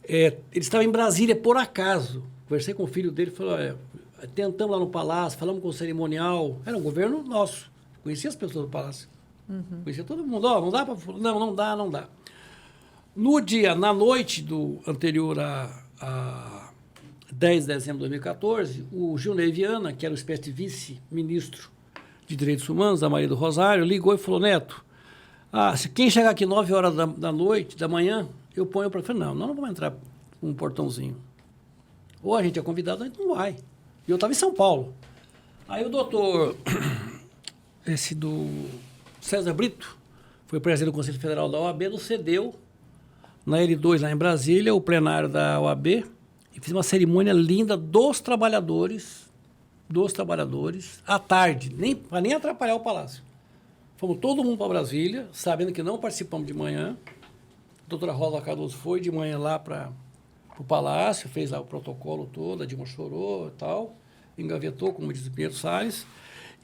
Ele estava em Brasília por acaso. Conversei com o filho dele, falou, tentamos lá no Palácio, falamos com o cerimonial, era um governo nosso, conhecia as pessoas do Palácio, conhecia todo mundo, não dá para... Não dá. Na noite do anterior a 10 de dezembro de 2014, o Gilney Viana, que era uma espécie de vice-ministro de Direitos Humanos, da Maria do Rosário, ligou e falou, Neto, se quem chegar aqui 9 horas da manhã, eu ponho para... Falei, não vamos entrar com um portãozinho. Ou a gente é convidado, a gente não vai. E eu estava em São Paulo. Aí o doutor, do César Brito, foi presidente do Conselho Federal da OAB, nos cedeu na L2, lá em Brasília, o plenário da OAB, e fiz uma cerimônia linda dos trabalhadores, à tarde, para nem atrapalhar o Palácio. Fomos todo mundo para Brasília, sabendo que não participamos de manhã. A doutora Rosa Cardoso foi de manhã lá para o Palácio, fez lá o protocolo todo, a Dilma chorou e tal, engavetou, como diz o Pinheiro Salles,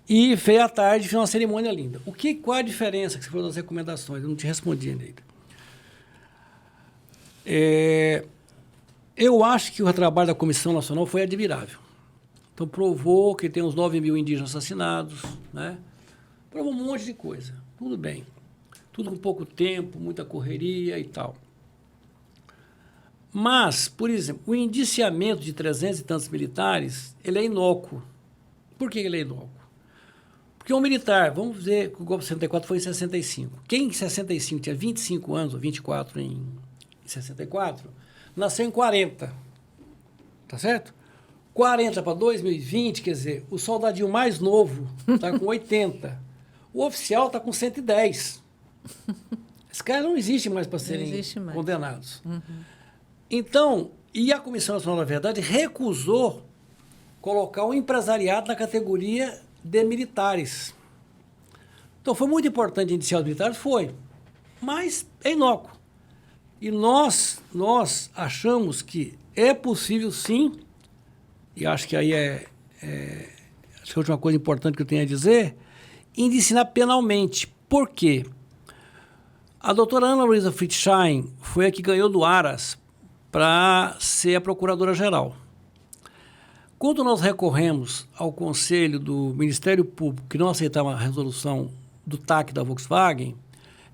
E veio à tarde, fez uma cerimônia linda. Qual a diferença que você falou das recomendações? Eu não te respondi ainda. Eu acho que o trabalho da Comissão Nacional foi admirável. Então, provou que tem uns 9 mil indígenas assassinados, né? Provou um monte de coisa. Tudo bem. Tudo com pouco tempo, muita correria e tal. Mas, por exemplo, o indiciamento de 300 e tantos militares, ele é inócuo. Por que ele é inócuo? Porque um militar, vamos dizer que o golpe de 64 foi em 65. Quem em 65 tinha 25 anos, ou 24 em 64, nasceu em 40. Tá certo? 40 para 2020, quer dizer, o soldadinho mais novo está com 80. O oficial está com 110. Esse cara não existe mais para serem condenados. Uhum. Então, e a Comissão Nacional da Verdade recusou colocar o empresariado na categoria de militares. Então, foi muito importante iniciar os militares? Foi. Mas é inócuo. E nós achamos que é possível, sim, e acho que aí acho que a última coisa importante que eu tenho a dizer, indiciar penalmente. Por quê? A doutora Ana Luísa Friedstein foi a que ganhou do Aras para ser a procuradora-geral. Quando nós recorremos ao conselho do Ministério Público, que não aceitava a resolução do TAC da Volkswagen,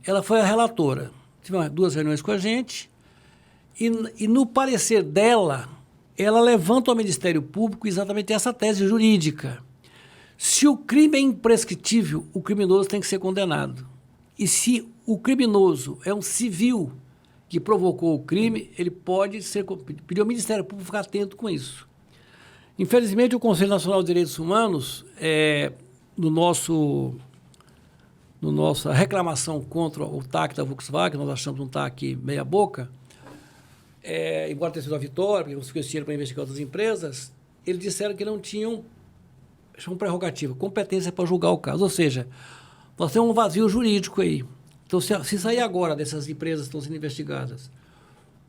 ela foi a relatora. Tivemos 2 reuniões com a gente e no parecer dela, ela levanta ao Ministério Público exatamente essa tese jurídica. Se o crime é imprescritível, o criminoso tem que ser condenado. E se o criminoso é um civil que provocou o crime, ele pode pedir ao Ministério Público ficar atento com isso. Infelizmente, o Conselho Nacional de Direitos Humanos, no nossa reclamação contra o TAC da Volkswagen, nós achamos um TAC meia boca, embora tenha sido a vitória, porque conseguiu esse dinheiro para investigar outras empresas, eles disseram que não tinham prerrogativa, competência para julgar o caso. Ou seja, nós temos um vazio jurídico aí. Então, se sair agora dessas empresas que estão sendo investigadas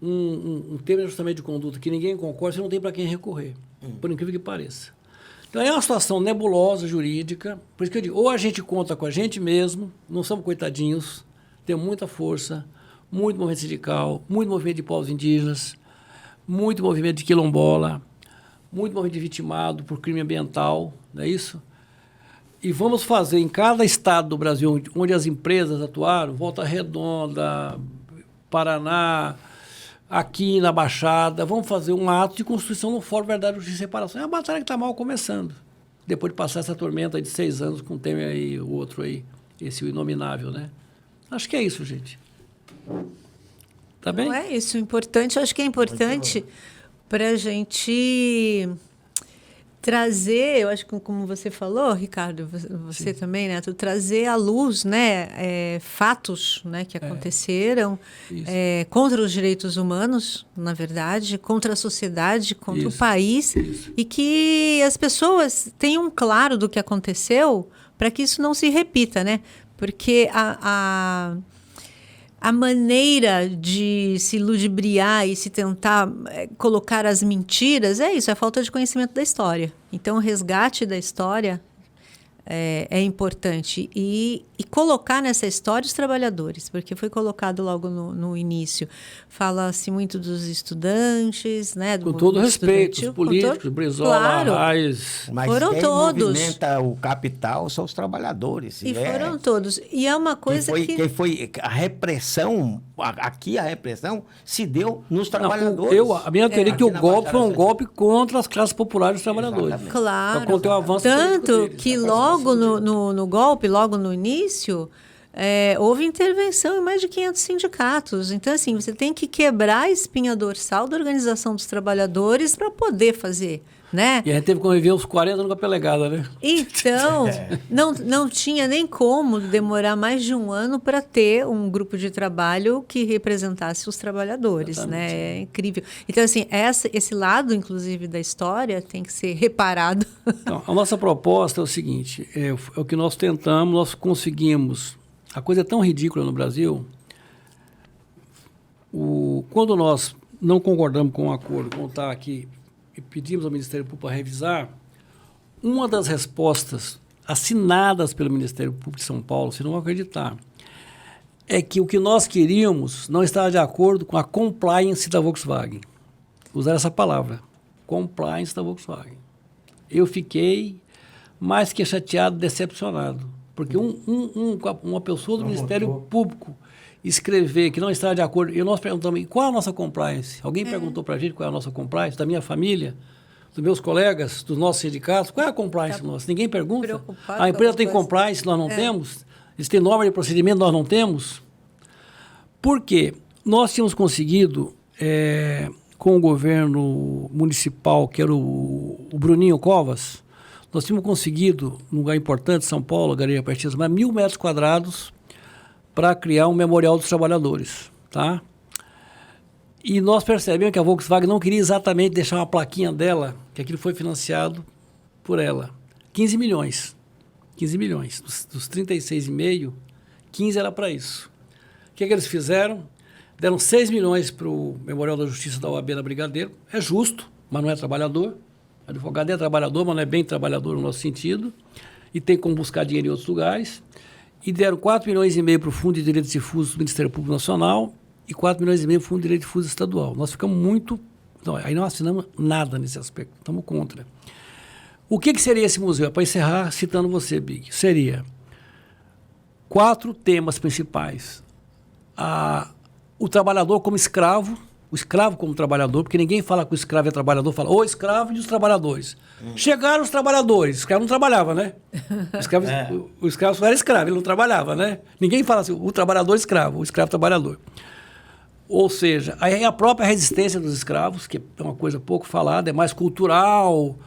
um termo de ajustamento de conduta que ninguém concorda, você não tem para quem recorrer, por incrível que pareça. Então, é uma situação nebulosa, jurídica. Por isso que eu digo, ou a gente conta com a gente mesmo, não somos coitadinhos, temos muita força, muito movimento sindical, muito movimento de povos indígenas, muito movimento de quilombola, muito movimento de vitimado por crime ambiental, não é isso? E vamos fazer em cada estado do Brasil onde as empresas atuaram, Volta Redonda, Paraná, aqui na Baixada, vamos fazer um ato de construção no Fórum Verdade, Justiça e Reparação. É uma batalha que está mal começando. Depois de passar essa tormenta de 6 anos com o Temer aí, o outro aí, esse inominável, né? Acho que é isso, gente. Tá bem? Não é isso. Importante, acho que é importante para a gente trazer, eu acho que como você falou, Ricardo, você também, né, trazer à luz, né, fatos, né, que aconteceram contra os direitos humanos, na verdade, contra a sociedade, contra o país, e que as pessoas tenham claro do que aconteceu para que isso não se repita, né? Porque a maneira de se ludibriar e se tentar colocar as mentiras é isso, é a falta de conhecimento da história. Então, o resgate da história é importante. E colocar nessa história os trabalhadores, porque foi colocado logo no início. Fala-se muito dos estudantes, né? Com todo respeito, os políticos, Brizola, claro, Arraes. Mas foram quem todos. movimenta o capital são os trabalhadores. E foram todos. E é uma coisa quem foi a repressão, aqui a repressão se deu nos trabalhadores. A minha teoria é que o golpe foi um golpe contra as classes populares dos trabalhadores. Exatamente. Claro. Para conter o avanço tanto deles, que logo no golpe, logo no início, houve intervenção em mais de 500 sindicatos. Então, assim, você tem que quebrar a espinha dorsal da organização dos trabalhadores para poder fazer, né? E a gente teve que conviver uns 40 anos com a pelegada, né? Então, não tinha nem como demorar mais de um ano para ter um grupo de trabalho que representasse os trabalhadores, né? É incrível. Então, assim, esse lado, inclusive, da história tem que ser reparado. Então, a nossa proposta é o seguinte, é o que nós tentamos, nós conseguimos. A coisa é tão ridícula no Brasil, quando nós não concordamos com o acordo, com o TAC, e pedimos ao Ministério Público para revisar, uma das respostas assinadas pelo Ministério Público de São Paulo, vocês não vão acreditar, é que o que nós queríamos não estava de acordo com a compliance da Volkswagen. Usar essa palavra, compliance da Volkswagen. Eu fiquei mais que chateado, decepcionado, porque uma pessoa do Ministério Público escrever que não está de acordo, e nós perguntamos, qual é a nossa compliance? Alguém perguntou para a gente qual é a nossa compliance, da minha família, dos meus colegas, dos nossos sindicatos, qual é a compliance nossa? Ninguém pergunta. A empresa tem compliance, nós não temos? Eles têm norma de procedimento, nós não temos? Por quê? Nós tínhamos conseguido, com o governo municipal, que era o Bruninho Covas, nós tínhamos conseguido, num lugar importante, São Paulo, Galeria Prestes, mais 1.000 metros quadrados para criar um memorial dos trabalhadores, tá? E nós percebemos que a Volkswagen não queria exatamente deixar uma plaquinha dela, que aquilo foi financiado por ela. 15 milhões. 15 milhões. Dos 36,5, 15 era para isso. O que eles fizeram? Deram 6 milhões para o Memorial da Justiça da OAB na Brigadeiro. É justo, mas não é trabalhador. O advogado é trabalhador, mas não é bem trabalhador no nosso sentido. E tem como buscar dinheiro em outros lugares. E deram 4,5 milhões para o Fundo de Direitos Difusos do Ministério Público Nacional e 4,5 milhões para o Fundo de Direitos Difusos Estadual. Nós ficamos muito... Não, aí não assinamos nada nesse aspecto, estamos contra. O que seria esse museu? Para encerrar, citando você, Big, seria 4 temas principais. O trabalhador como escravo, o escravo como trabalhador, porque ninguém fala que o escravo é trabalhador, fala o escravo e os trabalhadores. Chegaram os trabalhadores, o escravo não trabalhava, né? O escravo só era escravo, ele não trabalhava, né? Ninguém fala assim, o trabalhador escravo, o escravo trabalhador. Ou seja, aí a própria resistência dos escravos, que é uma coisa pouco falada, é mais cultural,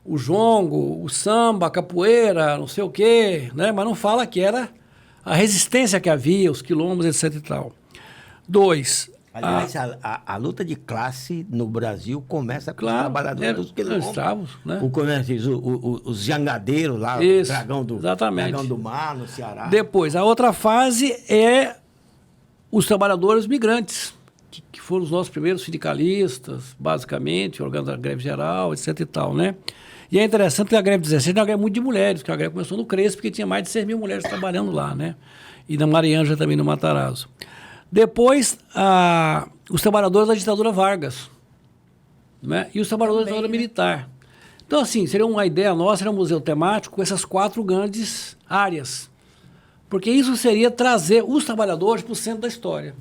o jongo, o samba, a capoeira, não sei o quê, né? Mas não fala que era a resistência que havia, os quilombos, etc e tal. 2... Aliás, a luta de classe no Brasil começa com os trabalhadores dos quilombos, né? Os jangadeiros lá, isso, o dragão do mar, no Ceará. Depois, a outra fase é os trabalhadores migrantes, que foram os nossos primeiros sindicalistas, basicamente, organizando a greve geral, etc e tal, né? E é interessante que a greve 16 é uma greve muito de mulheres, porque a greve começou no Crespo, porque tinha mais de 6 mil mulheres trabalhando lá, né? E na Marianja também, no Matarazzo. Depois, os trabalhadores da ditadura Vargas, né? E os trabalhadores da ditadura militar. Então, assim, seria uma ideia nossa, era um museu temático com essas 4 grandes áreas. Porque isso seria trazer os trabalhadores para o centro da história.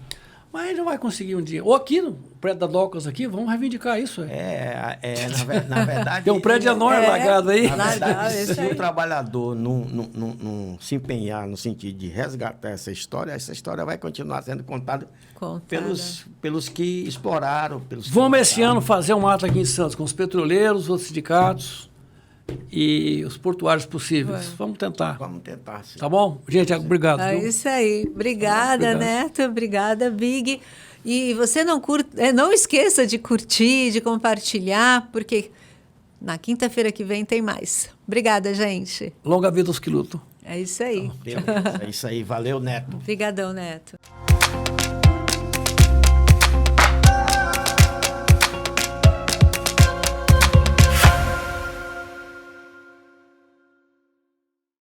Mas a gente não vai conseguir um dia. Ou aqui, no prédio da Docas aqui, vamos reivindicar isso. Na verdade... Tem um prédio enorme largado aí. Na verdade, se o trabalhador não se empenhar no sentido de resgatar essa história vai continuar sendo contada pelos que exploraram. Vamos esse ano fazer um ato aqui em Santos com os petroleiros, os sindicatos e os portuários possíveis. Vamos tentar. Vamos tentar, sim. Tá bom? Gente, obrigado. É isso aí. Obrigada, Neto. Obrigada, Big. E você não esqueça de curtir, de compartilhar, porque na quinta-feira que vem tem mais. Obrigada, gente. Longa vida aos que lutam. É isso aí. É isso aí. Valeu, Neto. Obrigadão, Neto.